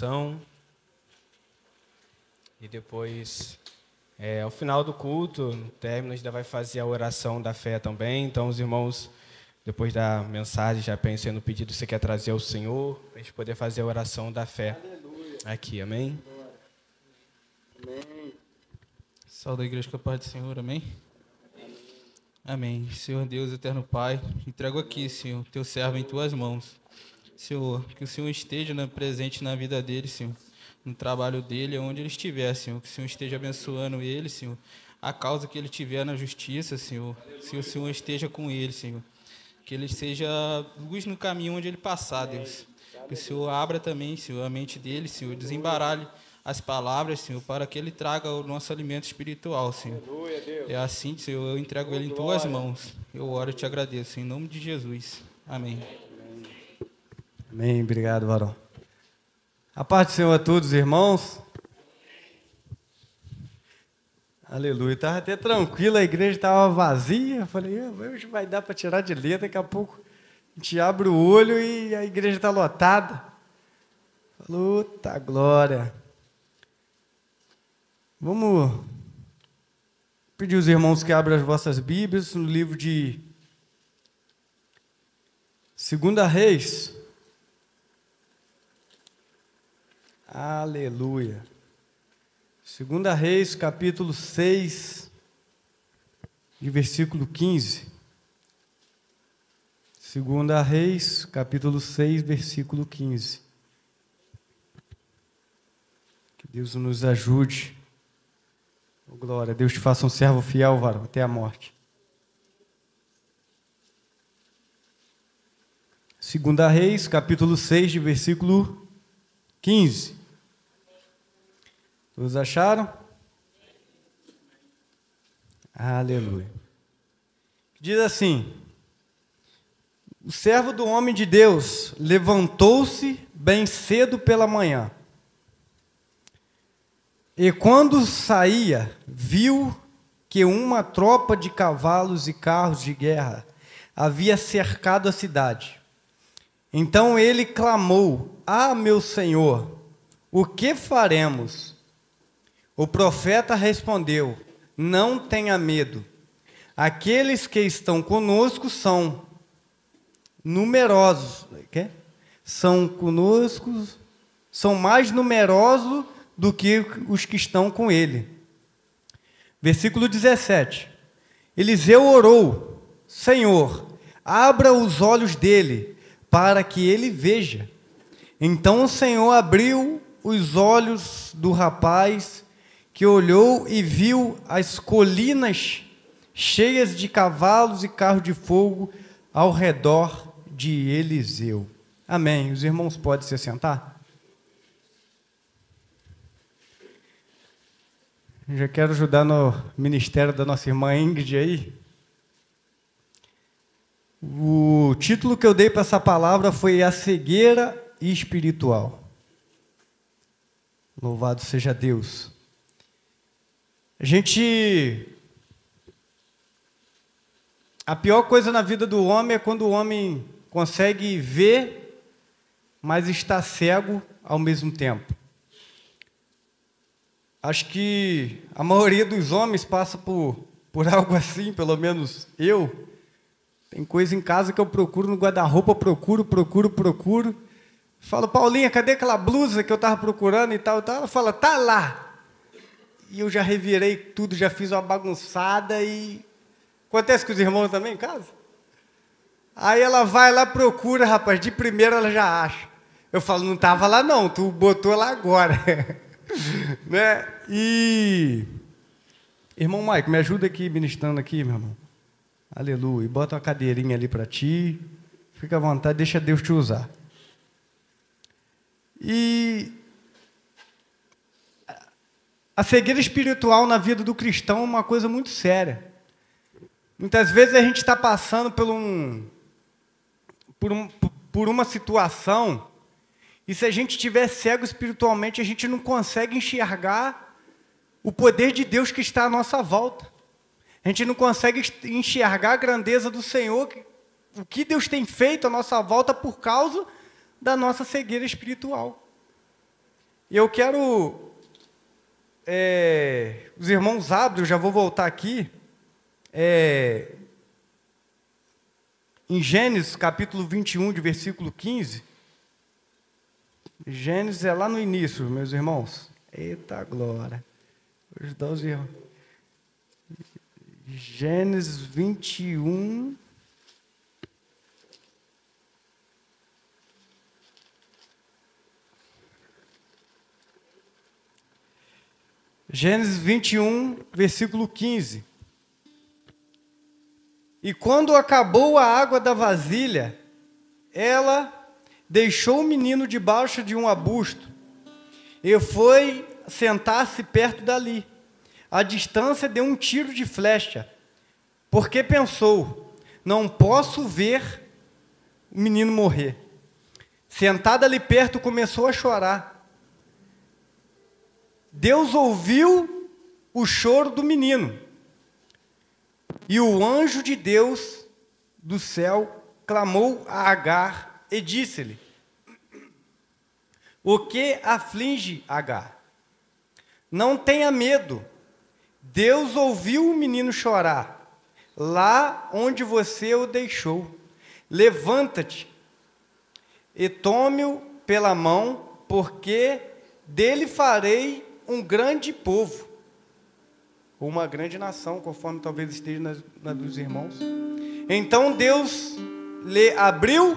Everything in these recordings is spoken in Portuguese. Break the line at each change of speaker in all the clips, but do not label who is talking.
Então, e depois, ao final do culto, no término, a gente ainda vai fazer a oração da fé também. Então, os irmãos, depois da mensagem, já pensem no pedido que você quer trazer ao Senhor, para a gente poder fazer a oração da fé. Aleluia. Aqui, amém?
Amém. Saúde a igreja com a paz do Senhor, amém? Amém. Senhor Deus, eterno Pai, entrego aqui, Senhor, teu servo em tuas mãos. Senhor, que o Senhor esteja presente na vida dele, Senhor, no trabalho dele, onde ele estiver, Senhor, que o Senhor esteja abençoando ele, Senhor, a causa que ele tiver na justiça, Senhor, que o Senhor esteja com ele, Senhor, que ele seja luz no caminho onde ele passar, Deus, que o Senhor abra também, Senhor, a mente dele, Senhor, desembaralhe as palavras, Senhor, para que ele traga o nosso alimento espiritual, Senhor. É assim, Senhor, eu entrego ele em tuas mãos, eu oro e te agradeço, em nome de Jesus, amém.
Amém, obrigado, varão. A paz do Senhor a todos, irmãos. Aleluia, estava até tranquilo, a igreja estava vazia. Falei, hoje vai dar para tirar de letra, daqui a pouco a gente abre o olho e a igreja está lotada. Falou, tá glória. Vamos pedir aos irmãos que abram as vossas Bíblias no livro de 2 Reis. Aleluia. 2 Reis, capítulo 6, de versículo 15. 2 Reis, capítulo 6, versículo 15. Que Deus nos ajude. Oh, glória, Deus te faça um servo fiel, varão, até a morte. 2 Reis, capítulo 6, de versículo 15. Todos acharam? Aleluia. Diz assim: o servo do homem de Deus levantou-se bem cedo pela manhã, e quando saía, viu que uma tropa de cavalos e carros de guerra havia cercado a cidade. Então ele clamou: ah, meu senhor, o que faremos? O profeta respondeu: não tenha medo. Aqueles que estão conosco são numerosos. São mais numerosos do que os que estão com ele. Versículo 17. Eliseu orou: Senhor, abra os olhos dele, para que ele veja. Então o Senhor abriu os olhos do rapaz, que olhou e viu as colinas cheias de cavalos e carros de fogo ao redor de Eliseu. Amém. Os irmãos podem se sentar? Já quero ajudar no ministério da nossa irmã Ingrid aí. O título que eu dei para essa palavra foi A Cegueira Espiritual. Louvado seja Deus. A pior coisa na vida do homem é quando o homem consegue ver, mas está cego ao mesmo tempo. Acho que a maioria dos homens passa por algo assim, pelo menos eu. Tem coisa em casa que eu procuro no guarda-roupa, procuro. Falo: Paulinha, cadê aquela blusa que eu estava procurando e tal? Ela fala: tá lá. E eu já revirei tudo, já fiz uma bagunçada e... Acontece com os irmãos também em casa? Aí ela vai lá, procura, rapaz, de primeira ela já acha. Eu falo: não estava lá não, tu botou lá agora. Né? E... Irmão Maico, me ajuda aqui, ministrando aqui, meu irmão. Aleluia. Bota uma cadeirinha ali para ti. Fica à vontade, deixa Deus te usar. E... a cegueira espiritual na vida do cristão é uma coisa muito séria. Muitas vezes a gente está passando por uma situação, e se a gente estiver cego espiritualmente, a gente não consegue enxergar o poder de Deus que está à nossa volta. A gente não consegue enxergar a grandeza do Senhor, o que Deus tem feito à nossa volta por causa da nossa cegueira espiritual. E eu quero... os irmãos abrem, eu já vou voltar aqui. Em Gênesis, capítulo 21, de versículo 15. Gênesis é lá no início, meus irmãos. Eita glória. Vou ajudar os irmãos. Gênesis 21. Gênesis 21, versículo 15. E quando acabou a água da vasilha, ela deixou o menino debaixo de um arbusto e foi sentar-se perto dali, à distância de um tiro de flecha, porque pensou: não posso ver o menino morrer. Sentada ali perto, começou a chorar. Deus ouviu o choro do menino, e o anjo de Deus do céu clamou a Agar e disse-lhe: o que aflige Agar? Não tenha medo, Deus ouviu o menino chorar, lá onde você o deixou. Levanta-te e tome-o pela mão, porque dele farei um grande povo, ou uma grande nação, conforme talvez esteja na dos irmãos. Então Deus lhe abriu,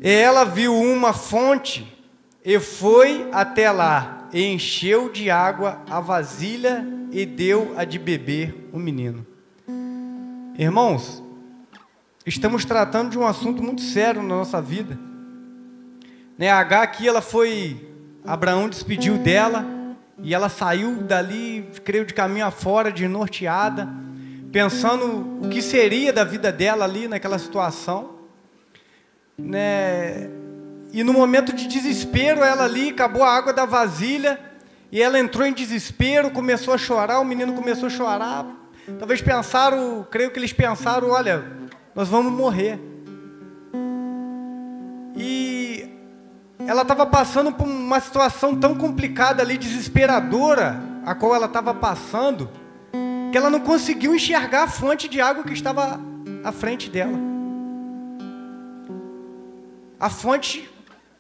e ela viu uma fonte, e foi até lá, e encheu de água a vasilha, e deu a de beber o menino. Irmãos, estamos tratando de um assunto muito sério na nossa vida. A Agar aqui, Abraão despediu dela, e ela saiu dali, creio, de caminho afora, desnorteada, pensando o que seria da vida dela ali naquela situação. E no momento de desespero, ela ali, acabou a água da vasilha, e ela entrou em desespero, começou a chorar, o menino começou a chorar. Talvez creio que eles pensaram: olha, nós vamos morrer. E ela estava passando por uma situação tão complicada ali, desesperadora, a qual ela estava passando, que ela não conseguiu enxergar a fonte de água que estava à frente dela. A fonte,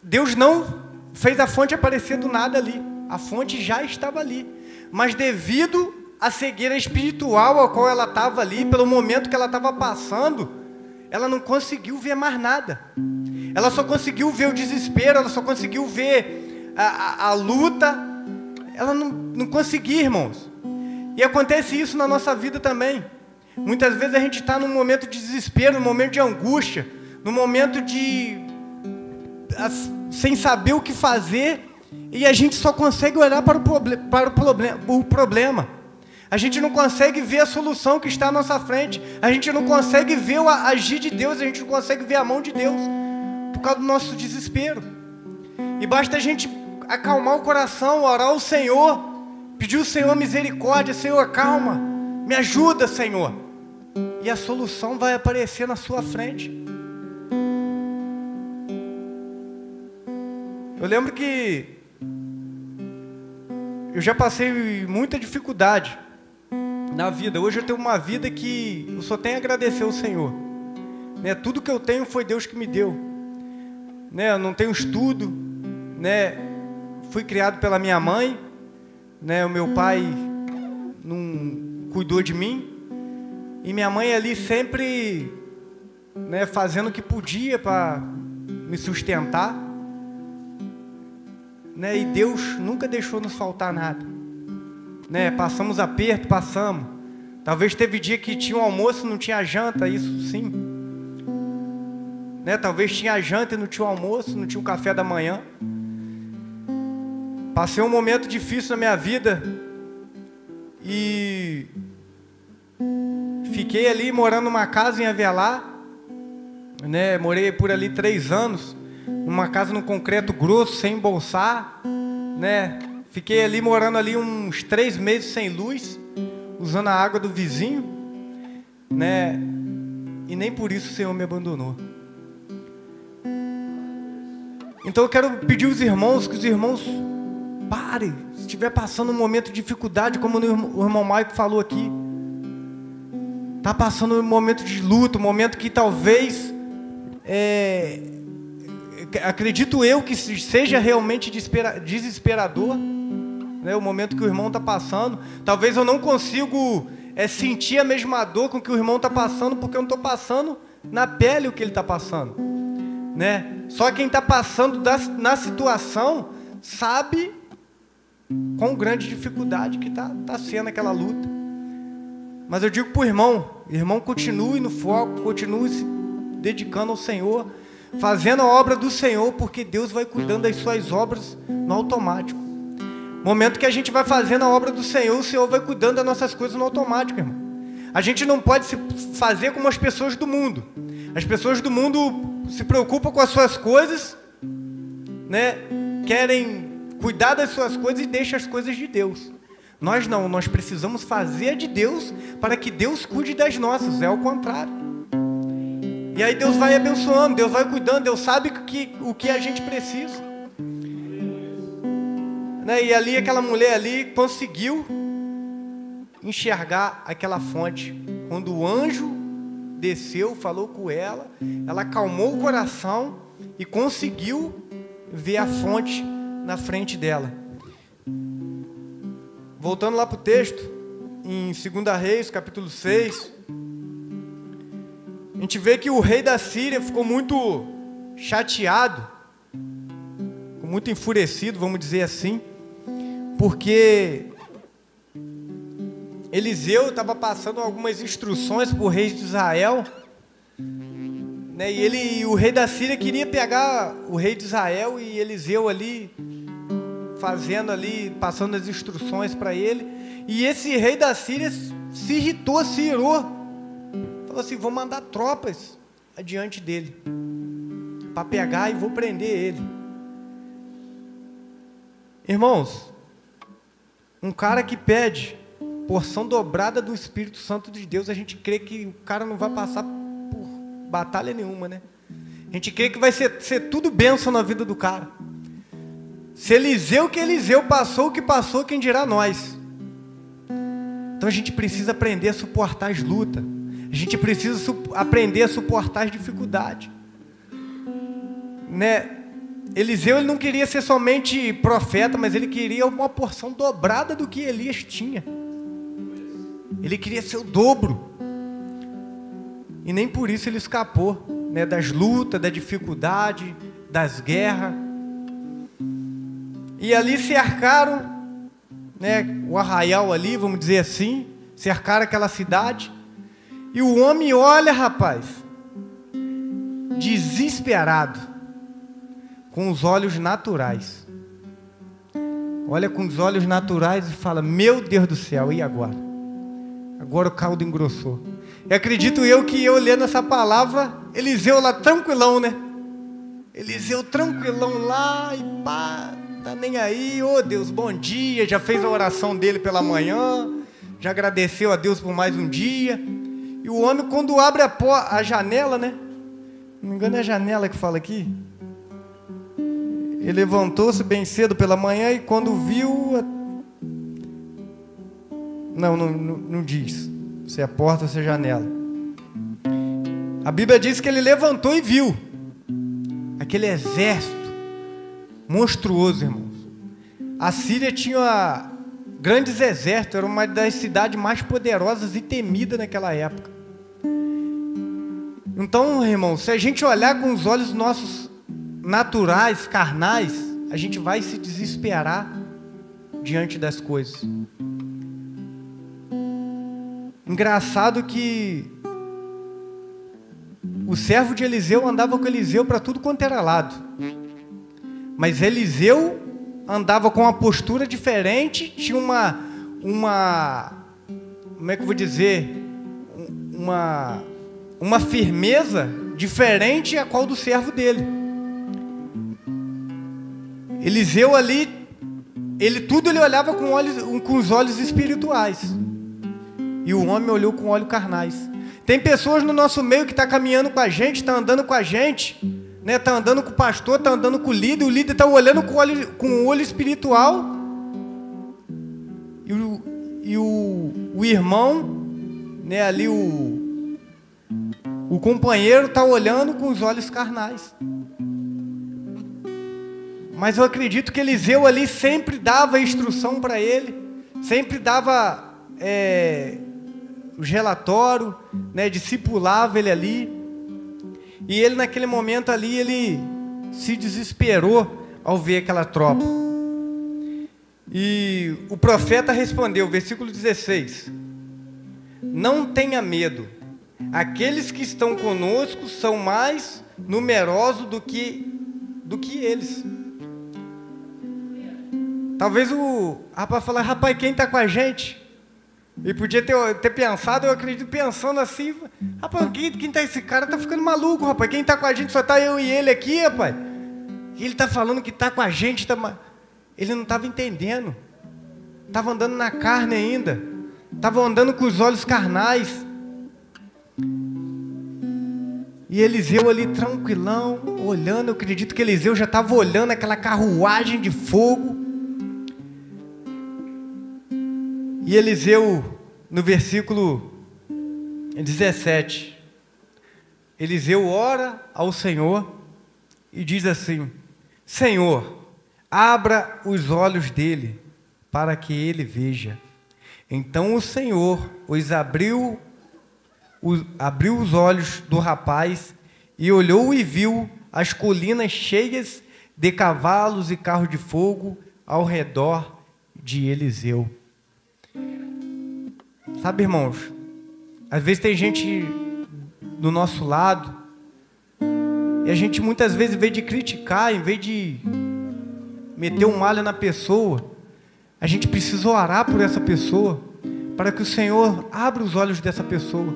Deus não fez a fonte aparecer do nada ali. A fonte já estava ali. Mas devido à cegueira espiritual a qual ela estava ali, pelo momento que ela estava passando, ela não conseguiu ver mais nada. Ela só conseguiu ver o desespero, ela só conseguiu ver a luta. Ela não conseguia, irmãos. E acontece isso na nossa vida também. Muitas vezes a gente está num momento de desespero, num momento de angústia, num momento sem saber o que fazer, e a gente só consegue olhar para o problema. A gente não consegue ver a solução que está à nossa frente. A gente não consegue ver o agir de Deus. A gente não consegue ver a mão de Deus por causa do nosso desespero. E basta a gente acalmar o coração, orar ao Senhor, pedir ao Senhor misericórdia. Senhor, calma, me ajuda, Senhor. E a solução vai aparecer na sua frente. Eu lembro que eu já passei muita dificuldade na vida. Hoje eu tenho uma vida que eu só tenho a agradecer ao Senhor. Tudo que eu tenho foi Deus que me deu. Eu não tenho estudo. Fui criado pela minha mãe. O meu pai não cuidou de mim. E minha mãe ali sempre fazendo o que podia para me sustentar. E Deus nunca deixou nos faltar nada. Passamos aperto, passamos. Talvez teve dia que tinha um almoço e não tinha janta, isso sim. Talvez tinha janta e não tinha o almoço, não tinha o café da manhã. Passei um momento difícil na minha vida e fiquei ali morando numa casa em Avelar. Morei por ali 3 anos. Numa casa no concreto grosso, sem embolsar, Fiquei ali morando ali uns 3 meses sem luz, usando a água do vizinho, E nem por isso o Senhor me abandonou. Então eu quero pedir aos irmãos que os irmãos parem. Se estiver passando um momento de dificuldade, como o irmão Maico falou aqui, está passando um momento de luto, um momento que talvez, acredito eu que seja realmente desesperador, né, o momento que o irmão está passando. Talvez eu não consigo sentir a mesma dor com que o irmão está passando, porque eu não estou passando na pele o que ele está passando, né? Só quem está passando na situação sabe quão grande dificuldade que está sendo aquela luta. Mas eu digo para o irmão, continue no foco, continue se dedicando ao Senhor, fazendo a obra do Senhor, porque Deus vai cuidando das suas obras no automático. Momento que a gente vai fazendo a obra do Senhor, o Senhor vai cuidando das nossas coisas no automático, irmão. A gente não pode se fazer como as pessoas do mundo. As pessoas do mundo se preocupam com as suas coisas, né? Querem cuidar das suas coisas e deixam as coisas de Deus. Nós não, nós precisamos fazer de Deus para que Deus cuide das nossas, é o contrário. E aí Deus vai abençoando, Deus vai cuidando, Deus sabe o que a gente precisa. Né? E ali aquela mulher ali conseguiu enxergar aquela fonte. Quando o anjo desceu, falou com ela, ela acalmou o coração e conseguiu ver a fonte na frente dela. Voltando lá para o texto, em 2 Reis, capítulo 6, a gente vê que o rei da Síria ficou muito chateado, ficou muito enfurecido, vamos dizer assim, porque Eliseu estava passando algumas instruções para o rei de Israel, né? E o rei da Síria queria pegar o rei de Israel, e Eliseu ali passando as instruções para ele. E esse rei da Síria se irritou, se irou, falou assim: vou mandar tropas adiante dele para pegar e vou prender ele. Irmãos, um cara que pede porção dobrada do Espírito Santo de Deus, a gente crê que o cara não vai passar por batalha nenhuma, né? A gente crê que vai ser tudo bênção na vida do cara. Se Eliseu passou o que passou, quem dirá nós? Então a gente precisa aprender a suportar as lutas. A gente precisa aprender a suportar as dificuldades, né? Eliseu, ele não queria ser somente profeta, mas ele queria uma porção dobrada do que Elias tinha. Ele queria ser o dobro. E nem por isso ele escapou, né, das lutas, da dificuldade, das guerras. E ali cercaram, né, o arraial ali, vamos dizer assim, cercaram aquela cidade. E o homem olha, rapaz, desesperado, com os olhos naturais. Olha com os olhos naturais e fala: meu Deus do céu, e agora? Agora o caldo engrossou. E acredito eu que eu lendo essa palavra, Eliseu lá tranquilão, né? Eliseu tranquilão lá e pá, tá nem aí. Ô Deus, bom dia. Já fez a oração dele pela manhã, já agradeceu a Deus por mais um dia. E o homem, quando abre a janela, né? Não me engano, é a janela que fala aqui. Ele levantou-se bem cedo pela manhã e quando viu... Não diz se é a porta ou se é a janela. A Bíblia diz que ele levantou e viu aquele exército monstruoso, irmãos. A Síria tinha grandes exércitos, era uma das cidades mais poderosas e temidas naquela época. Então, irmãos, se a gente olhar com os olhos nossos naturais, carnais, a gente vai se desesperar diante das coisas. Engraçado que o servo de Eliseu andava com Eliseu para tudo quanto era lado. Mas Eliseu andava com uma postura diferente, tinha uma como é que eu vou dizer? Uma firmeza diferente a qual do servo dele. Eliseu ali, ele olhava com os olhos espirituais. E o homem olhou com olhos carnais. Tem pessoas no nosso meio que estão caminhando com a gente, estão andando com a gente, né? Tá andando com o pastor, tá andando com o líder está olhando com o olho espiritual, e o irmão, né, ali o companheiro está olhando com os olhos carnais. Mas eu acredito que Eliseu ali sempre dava instrução para ele, sempre dava os relatórios, né, discipulava ele ali. E ele naquele momento ali, ele se desesperou ao ver aquela tropa. E o profeta respondeu, versículo 16: não tenha medo, aqueles que estão conosco são mais numerosos do que eles. Talvez o rapaz falar, rapaz, quem está com a gente? E podia ter pensado, eu acredito, pensando assim, rapaz, quem tá, esse cara tá ficando maluco, rapaz, quem está com a gente só tá eu e ele aqui, rapaz. E ele está falando que está com a gente, ele não estava entendendo, estava andando na carne ainda, estava andando com os olhos carnais. E Eliseu ali tranquilão, olhando, eu acredito que Eliseu já estava olhando aquela carruagem de fogo. E Eliseu, no versículo 17, Eliseu ora ao Senhor e diz assim: Senhor, abra os olhos dele, para que ele veja. Então o Senhor abriu os olhos do rapaz, e olhou e viu as colinas cheias de cavalos e carros de fogo ao redor de Eliseu. Sabe, irmãos, às vezes tem gente do nosso lado, e a gente muitas vezes, em vez de criticar, em vez de meter um malho na pessoa, a gente precisa orar por essa pessoa, para que o Senhor abra os olhos dessa pessoa.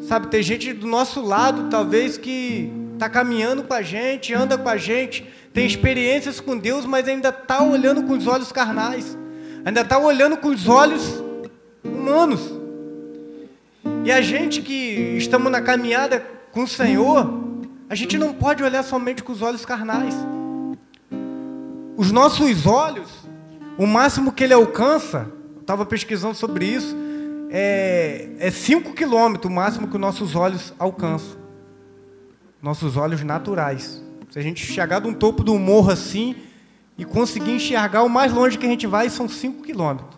Sabe, tem gente do nosso lado, talvez, que está caminhando com a gente, anda com a gente, tem experiências com Deus, mas ainda está olhando com os olhos carnais, ainda está olhando com os olhos humanos. E a gente que estamos na caminhada com o Senhor, a gente não pode olhar somente com os olhos carnais. Os nossos olhos, o máximo que ele alcança, eu estava pesquisando sobre isso, é 5 quilômetros o máximo que os nossos olhos alcançam. Nossos olhos naturais. Se a gente chegar de um topo do morro assim e conseguir enxergar, o mais longe que a gente vai são 5 quilômetros.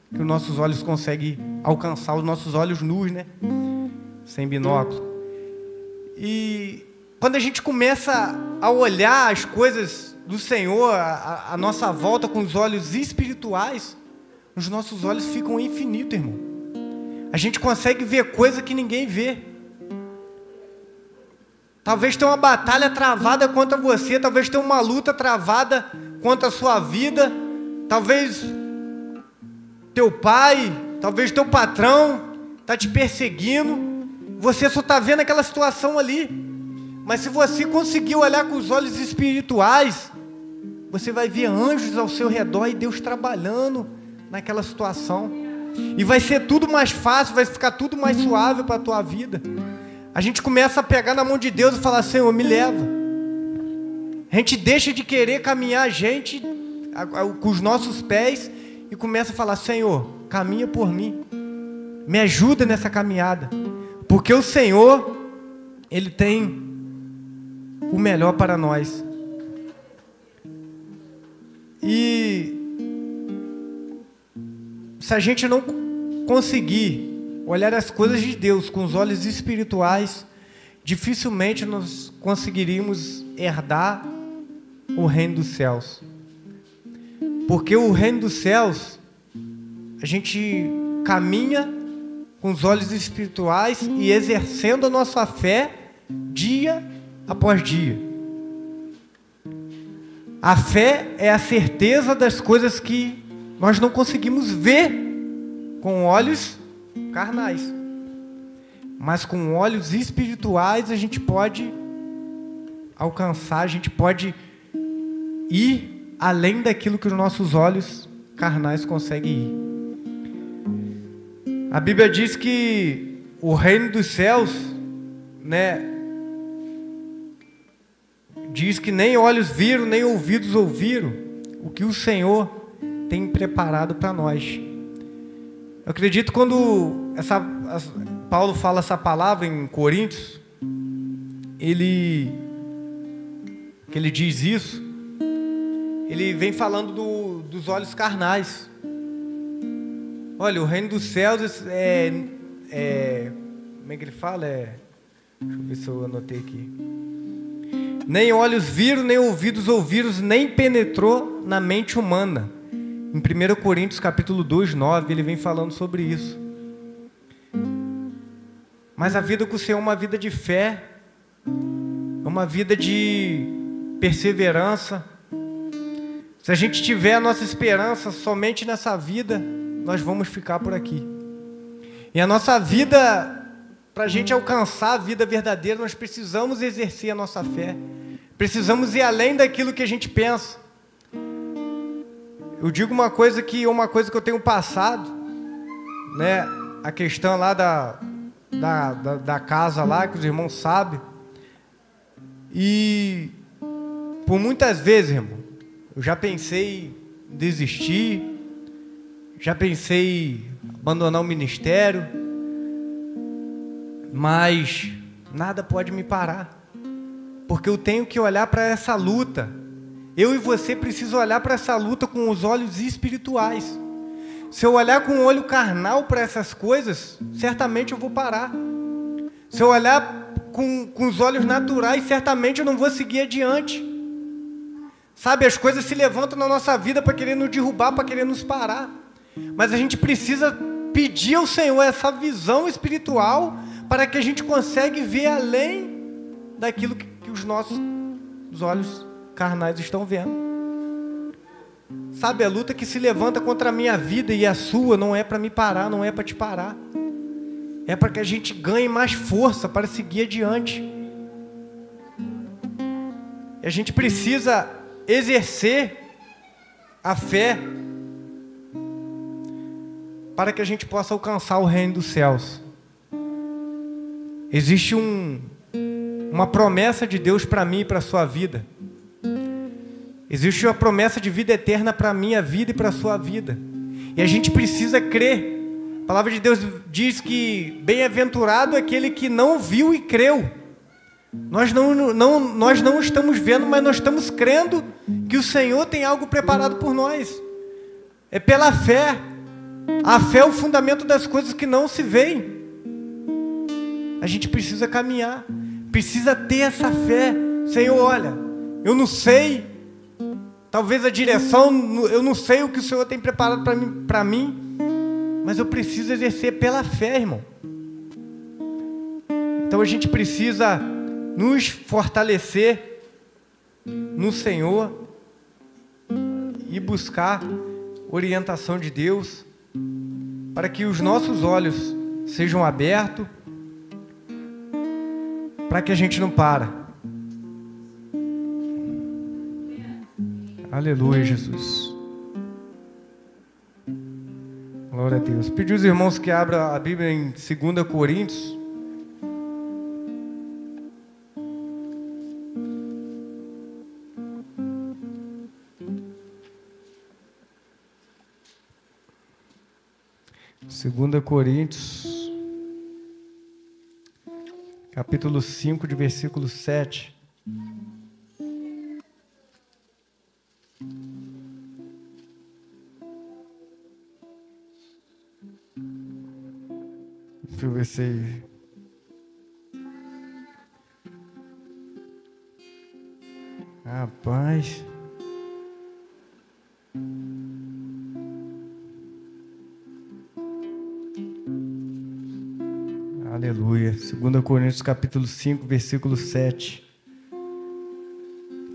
Que os nossos olhos conseguem alcançar, os nossos olhos nus, né? Sem binóculo. E quando a gente começa a olhar as coisas do Senhor, a nossa volta com os olhos espirituais, os nossos olhos ficam infinitos, irmão. A gente consegue ver coisa que ninguém vê. Talvez tenha uma batalha travada contra você, talvez tenha uma luta travada contra a sua vida, talvez teu pai, talvez teu patrão está te perseguindo, você só está vendo aquela situação ali, mas se você conseguir olhar com os olhos espirituais, você vai ver anjos ao seu redor e Deus trabalhando naquela situação, e vai ser tudo mais fácil, vai ficar tudo mais suave para a tua vida. A gente começa a pegar na mão de Deus e falar: Senhor, me leva. A gente deixa de querer caminhar a gente com os nossos pés e começa a falar: Senhor, caminha por mim, me ajuda nessa caminhada, porque o Senhor, Ele tem o melhor para nós. E se a gente não conseguir olhar as coisas de Deus com os olhos espirituais, dificilmente nós conseguiríamos herdar o reino dos céus. Porque o reino dos céus, a gente caminha com os olhos espirituais e exercendo a nossa fé dia após dia. A fé é a certeza das coisas que nós não conseguimos ver com olhos carnais. Mas com olhos espirituais a gente pode alcançar, a gente pode ir além daquilo que os nossos olhos carnais conseguem ir. A Bíblia diz que o reino dos céus, né, diz que nem olhos viram, nem ouvidos ouviram o que o Senhor tem preparado para nós. Eu acredito quando Paulo fala essa palavra em Coríntios, ele diz isso, ele vem falando dos olhos carnais. Olha, o reino dos céus como é que ele fala? Deixa eu ver se eu anotei aqui. Nem olhos viram, nem ouvidos ouviram, nem penetrou na mente humana. Em 1 Coríntios capítulo 2, 9, ele vem falando sobre isso. Mas a vida com o Senhor é uma vida de fé, é uma vida de perseverança. Se a gente tiver a nossa esperança somente nessa vida, nós vamos ficar por aqui. E a nossa vida, para a gente alcançar a vida verdadeira, nós precisamos exercer a nossa fé. Precisamos ir além daquilo que a gente pensa. Eu digo uma coisa que eu tenho passado, né? A questão lá da casa lá, que os irmãos sabem. E por muitas vezes, irmão, eu já pensei em desistir, já pensei em abandonar o ministério, mas nada pode me parar, porque eu tenho que olhar para essa luta. Eu e você precisam olhar para essa luta com os olhos espirituais. Se eu olhar com o olho carnal para essas coisas, certamente eu vou parar. Se eu olhar com os olhos naturais, certamente eu não vou seguir adiante. Sabe, as coisas se levantam na nossa vida para querer nos derrubar, para querer nos parar. Mas a gente precisa pedir ao Senhor essa visão espiritual para que a gente consiga ver além daquilo que os nossos olhos carnais estão vendo. Sabe, a luta que se levanta contra a minha vida e a sua não é para me parar, não é para te parar. É para que a gente ganhe mais força para seguir adiante. E a gente precisa exercer a fé para que a gente possa alcançar o reino dos céus. Existe uma promessa de Deus para mim e para a sua vida. Existe uma promessa de vida eterna para a minha vida e para a sua vida. E a gente precisa crer. A palavra de Deus diz que bem-aventurado é aquele que não viu e creu. Nós não estamos vendo, mas nós estamos crendo que o Senhor tem algo preparado por nós. É pela fé. A fé é o fundamento das coisas que não se veem. A gente precisa caminhar. Precisa ter essa fé. Senhor, olha, eu não sei... Talvez a direção, eu não sei o que o Senhor tem preparado para mim, mas eu preciso exercer pela fé, irmão. Então a gente precisa nos fortalecer no Senhor e buscar orientação de Deus para que os nossos olhos sejam abertos, para que a gente não pare. Aleluia, Jesus. Glória a Deus. Pedi aos irmãos que abram a Bíblia em 2 Coríntios. Segunda Coríntios, capítulo 5, de versículo 7. Deixa eu ver se... Rapaz... Aleluia. 2 Coríntios capítulo 5, versículo 7.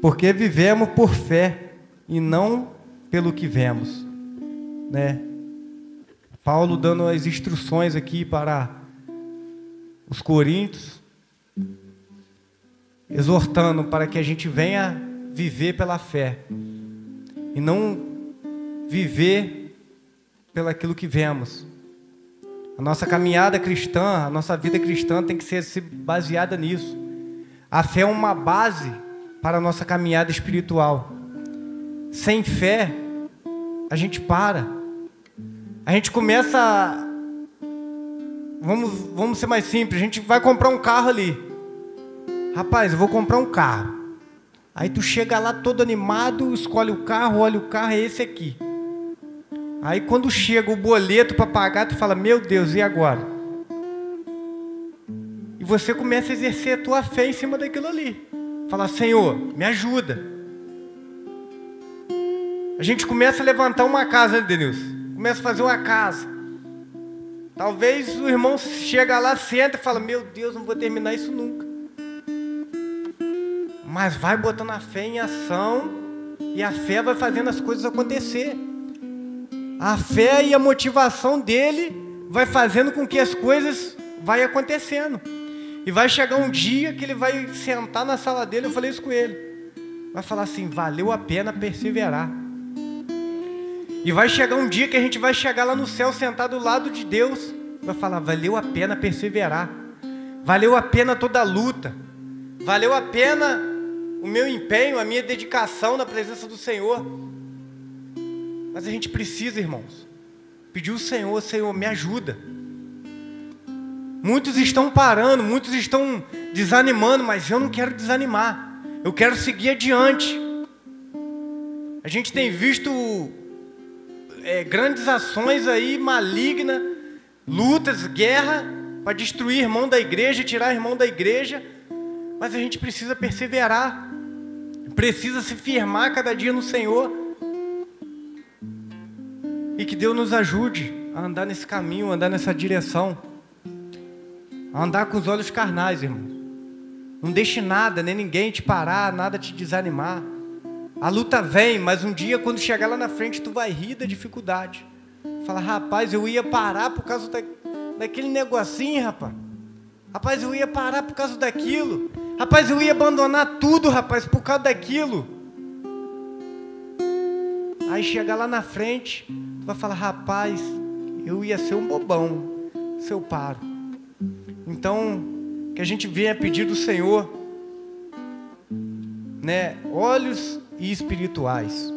Porque vivemos por fé e não pelo que vemos, né? Paulo dando as instruções aqui para os coríntios, exortando para que a gente venha viver pela fé e não viver pelo aquilo que vemos. A nossa caminhada cristã, a nossa vida cristã tem que ser baseada nisso. A fé é uma base para a nossa caminhada espiritual. Sem fé, a gente para. A gente começa a... Vamos ser mais simples. A gente vai comprar um carro ali. Rapaz, eu vou comprar um carro. Aí tu chega lá todo animado, escolhe o carro, olha o carro, é esse aqui. Aí quando chega o boleto para pagar, tu fala, meu Deus, e agora? E você começa a exercer a tua fé em cima daquilo ali. Fala, Senhor, me ajuda. A gente começa a levantar uma casa, né, Denilson? Começa a fazer uma casa. Talvez o irmão chega lá, senta e fala, meu Deus, não vou terminar isso nunca. Mas vai botando a fé em ação e a fé vai fazendo as coisas acontecer. A fé e a motivação dele vai fazendo com que as coisas vai acontecendo. E vai chegar um dia que ele vai sentar na sala dele, eu falei isso com ele. Vai falar assim, valeu a pena perseverar. E vai chegar um dia que a gente vai chegar lá no céu, sentado do lado de Deus. Vai falar, valeu a pena perseverar. Valeu a pena toda a luta. Valeu a pena o meu empenho, a minha dedicação na presença do Senhor. Mas a gente precisa, irmãos, pedir ao Senhor, Senhor, me ajuda. Muitos estão parando, muitos estão desanimando, mas eu não quero desanimar. Eu quero seguir adiante. A gente tem visto grandes ações aí, malignas, lutas, guerra, para destruir irmão da igreja, tirar irmão da igreja. Mas a gente precisa perseverar. Precisa se firmar cada dia no Senhor. E que Deus nos ajude a andar nesse caminho, a andar nessa direção. A andar com os olhos carnais, irmão. Não deixe nada, nem ninguém te parar, nada te desanimar. A luta vem, mas um dia quando chegar lá na frente, tu vai rir da dificuldade. Fala, rapaz, eu ia parar por causa daquele negocinho, rapaz. Rapaz, eu ia parar por causa daquilo. Rapaz, eu ia abandonar tudo, rapaz, por causa daquilo. Aí chega lá na frente, tu vai falar, rapaz, eu ia ser um bobão se eu paro. Então, que a gente venha pedir do Senhor, né, olhos espirituais,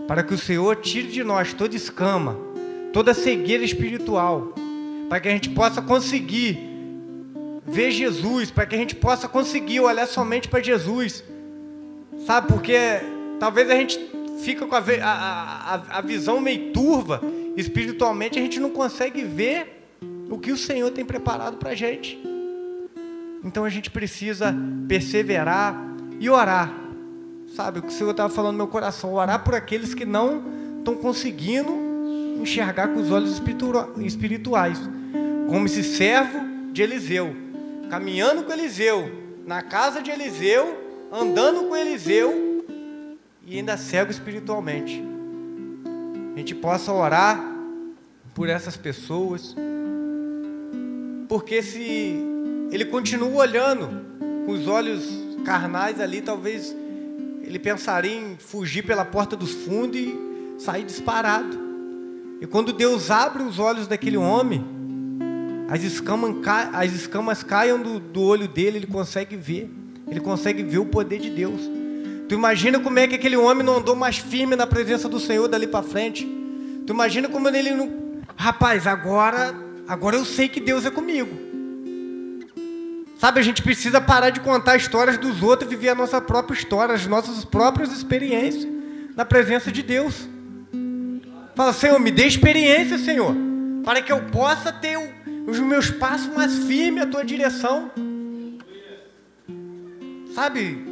para que o Senhor tire de nós toda escama, toda cegueira espiritual, para que a gente possa conseguir ver Jesus, para que a gente possa conseguir olhar somente para Jesus, sabe, porque talvez a gente fica com a visão meio turva, espiritualmente a gente não consegue ver o que o Senhor tem preparado para a gente. Então a gente precisa perseverar e orar. Sabe, o que o Senhor estava falando no meu coração, orar por aqueles que não estão conseguindo enxergar com os olhos espirituais. Como esse servo de Eliseu, caminhando com Eliseu, na casa de Eliseu, andando com Eliseu e ainda cego espiritualmente. A gente possa orar por essas pessoas, porque se ele continua olhando com os olhos carnais ali, talvez ele pensaria em fugir pela porta dos fundos e sair disparado. E quando Deus abre os olhos daquele homem, as escamas caiam do olho dele, ele consegue ver o poder de Deus. Tu imagina como é que aquele homem não andou mais firme na presença do Senhor dali para frente. Tu imagina como ele não... Rapaz, agora eu sei que Deus é comigo. Sabe, a gente precisa parar de contar histórias dos outros e viver a nossa própria história, as nossas próprias experiências na presença de Deus. Fala, Senhor, me dê experiência, Senhor, para que eu possa ter os meus passos mais firmes à Tua direção. Sabe,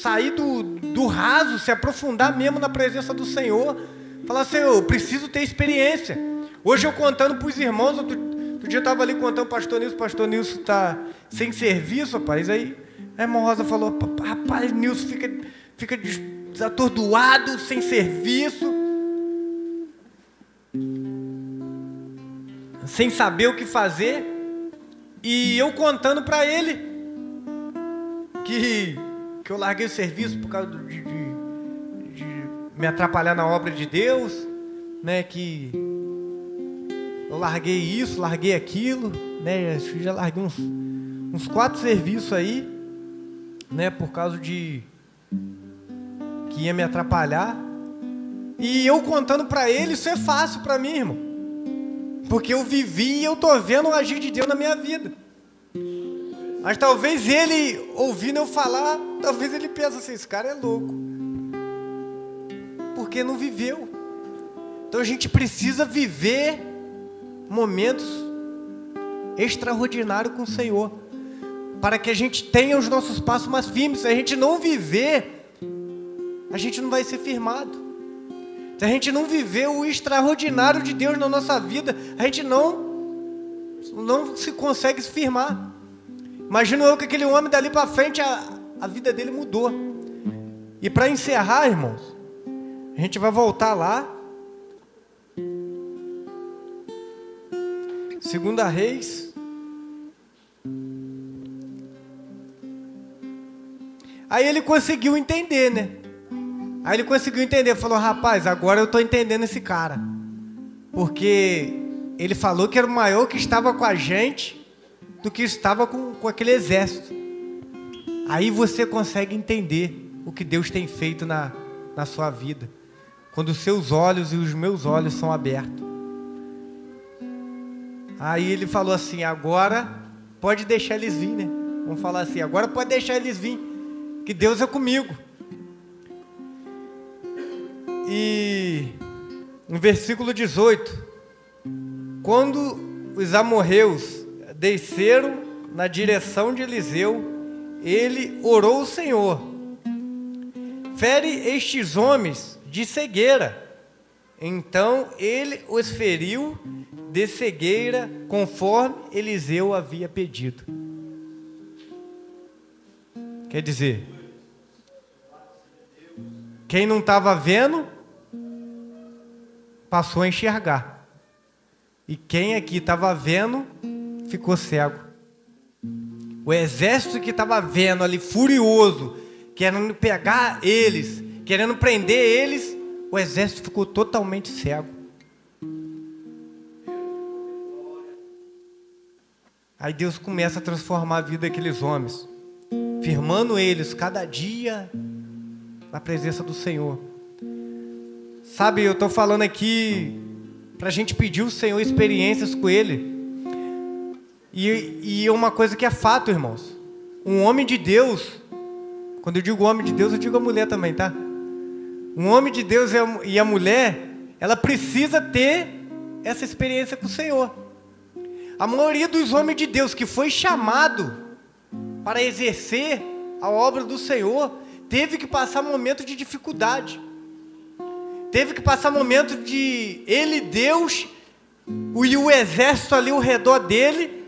sair do raso, se aprofundar mesmo na presença do Senhor. Falar, Senhor, eu preciso ter experiência. Hoje eu contando para os irmãos, outro dia eu estava ali contando para o pastor Nilson está sem serviço, rapaz. Aí a irmã Rosa falou, rapaz, Nilson fica desatordoado, sem serviço, sem saber o que fazer. E eu contando para ele que eu larguei o serviço por causa de me atrapalhar na obra de Deus, né, que eu larguei isso, larguei aquilo, né, já larguei uns 4 serviços aí, né, por causa de que ia me atrapalhar. E eu contando para ele, isso é fácil para mim, irmão. Porque eu vivi e eu tô vendo o agir de Deus na minha vida. Mas talvez ele, ouvindo eu falar, talvez ele pense assim, esse cara é louco. Porque não viveu. Então a gente precisa viver momentos extraordinários com o Senhor, para que a gente tenha os nossos passos mais firmes. Se a gente não viver, a gente não vai ser firmado. Se a gente não viver o extraordinário de Deus na nossa vida, a gente não se consegue se firmar. Imagino eu que aquele homem dali para frente, a vida dele mudou. E para encerrar, irmãos, a gente vai voltar lá. 2 Reis. Aí ele conseguiu entender, né? Aí ele conseguiu entender, falou, rapaz, agora eu estou entendendo esse cara. Porque ele falou que era o maior que estava com a gente do que estava com aquele exército. Aí você consegue entender o que Deus tem feito na sua vida. Quando os seus olhos e os meus olhos são abertos. Aí ele falou assim, agora pode deixar eles vir, né? Vamos falar assim, agora pode deixar eles vir, que Deus é comigo. E no versículo 18, quando os amorreus desceram na direção de Eliseu, ele orou ao Senhor, fere estes homens de cegueira. Então ele os feriu de cegueira, conforme Eliseu havia pedido. Quer dizer, quem não estava vendo, passou a enxergar. E quem aqui estava vendo, ficou cego. O exército que estava vendo ali, furioso, querendo pegar eles, querendo prender eles, o exército ficou totalmente cego. Aí Deus começa a transformar a vida daqueles homens, firmando eles cada dia na presença do Senhor. Sabe, eu estou falando aqui para a gente pedir ao Senhor experiências com Ele. E uma coisa que é fato, irmãos. Um homem de Deus, quando eu digo homem de Deus, eu digo a mulher também, tá? Um homem de Deus e a mulher, ela precisa ter essa experiência com o Senhor. A maioria dos homens de Deus que foi chamado para exercer a obra do Senhor, teve que passar momento de dificuldade. Teve que passar momento de ele, Deus, e o exército ali ao redor dele,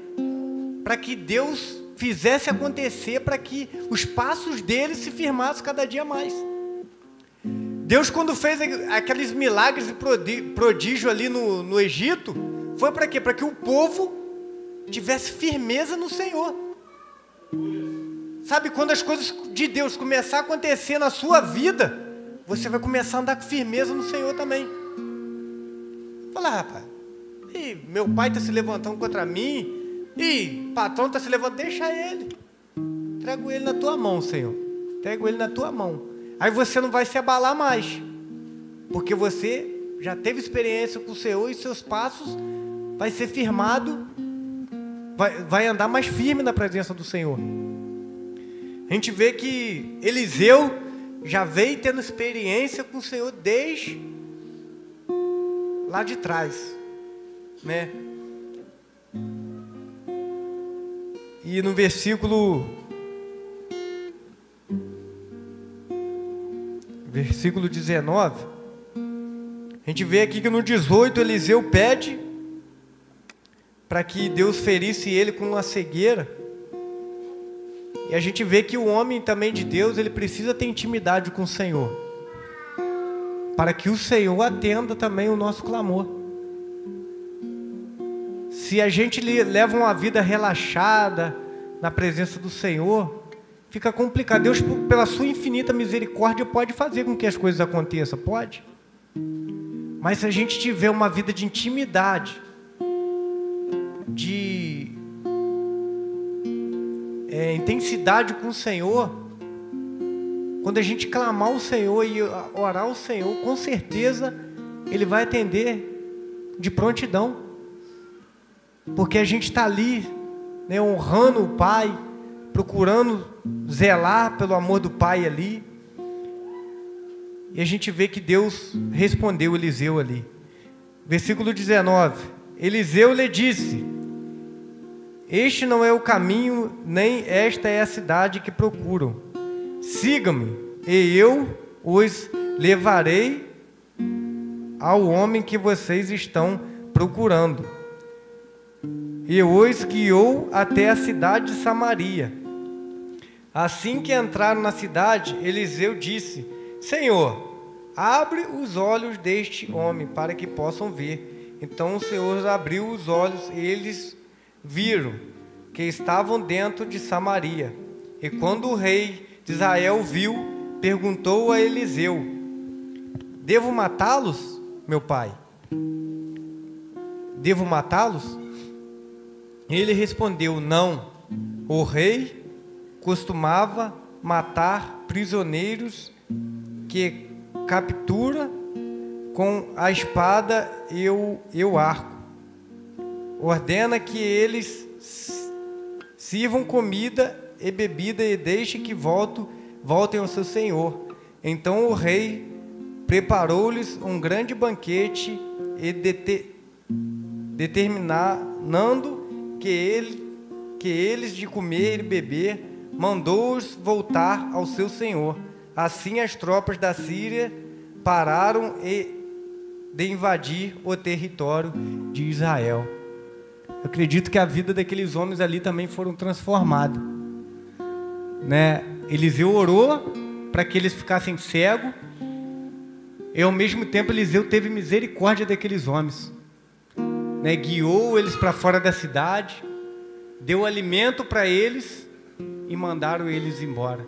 para que Deus fizesse acontecer, para que os passos dele se firmassem cada dia mais. Deus, quando fez aqueles milagres e prodígio ali no Egito, foi para quê? Para que o povo tivesse firmeza no Senhor. Sabe, quando as coisas de Deus começar a acontecer na sua vida, você vai começar a andar com firmeza no Senhor também. Fala, rapaz, meu pai está se levantando contra mim, o patrão está se levantando, deixa ele. Entrego ele na tua mão, Senhor. Entrego ele na tua mão. Aí você não vai se abalar mais, porque você já teve experiência com o Senhor e seus passos vai ser firmado, vai andar mais firme na presença do Senhor. A gente vê que Eliseu já veio tendo experiência com o Senhor desde lá de trás, né? E no versículo 19, a gente vê aqui que no 18 Eliseu pede para que Deus ferisse ele com uma cegueira. E a gente vê que o homem também de Deus, ele precisa ter intimidade com o Senhor, para que o Senhor atenda também o nosso clamor. Se a gente leva uma vida relaxada na presença do Senhor, fica complicado. Deus, pela sua infinita misericórdia, pode fazer com que as coisas aconteçam, pode. Mas se a gente tiver uma vida de intimidade, de intensidade com o Senhor, quando a gente clamar ao Senhor e orar ao Senhor, com certeza Ele vai atender de prontidão. Porque a gente está ali, né, honrando o Pai, procurando zelar pelo amor do Pai ali. E a gente vê que Deus respondeu Eliseu ali. Versículo 19. Eliseu lhe disse: este não é o caminho, nem esta é a cidade que procuram. Siga-me, e eu os levarei ao homem que vocês estão procurando. E os guiou até a cidade de Samaria. Assim que entraram na cidade, Eliseu disse: Senhor, abre os olhos deste homem para que possam ver. Então o Senhor abriu os olhos e eles viram que estavam dentro de Samaria. E quando o rei de Israel viu, perguntou a Eliseu: devo matá-los, meu pai? Devo matá-los? Ele respondeu: não. O rei costumava matar prisioneiros que captura com a espada e o arco. Ordena que eles sirvam comida e bebida e deixe que voltem ao seu senhor. Então o rei preparou-lhes um grande banquete e determinando que eles de comer e beber, mandou-os voltar ao seu senhor. Assim as tropas da Síria pararam de invadir o território de Israel. Eu acredito que a vida daqueles homens ali também foram transformadas, né? Eliseu orou para que eles ficassem cegos, e ao mesmo tempo Eliseu teve misericórdia daqueles homens, né? Guiou eles para fora da cidade, deu alimento para eles e mandaram eles embora.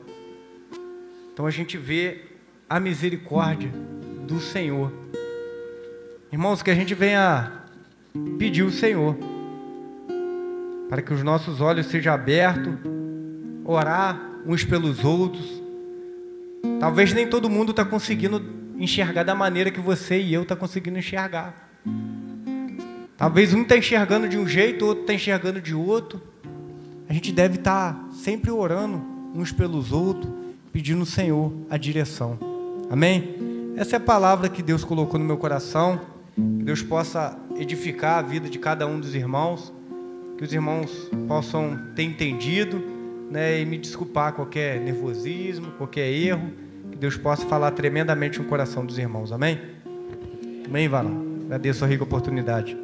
Então a gente vê a misericórdia do Senhor. Irmãos, que a gente venha pedir ao Senhor para que os nossos olhos sejam abertos, orar uns pelos outros. Talvez nem todo mundo está conseguindo enxergar da maneira que você e eu está conseguindo enxergar. Talvez um está enxergando de um jeito, o outro está enxergando de outro. A gente deve estar sempre orando uns pelos outros, pedindo ao Senhor a direção. Amém? Essa é a palavra que Deus colocou no meu coração. Que Deus possa edificar a vida de cada um dos irmãos. Que os irmãos possam ter entendido, né, e me desculpar qualquer nervosismo, qualquer erro. Que Deus possa falar tremendamente no coração dos irmãos. Amém? Amém, Varão? Agradeço a rica oportunidade.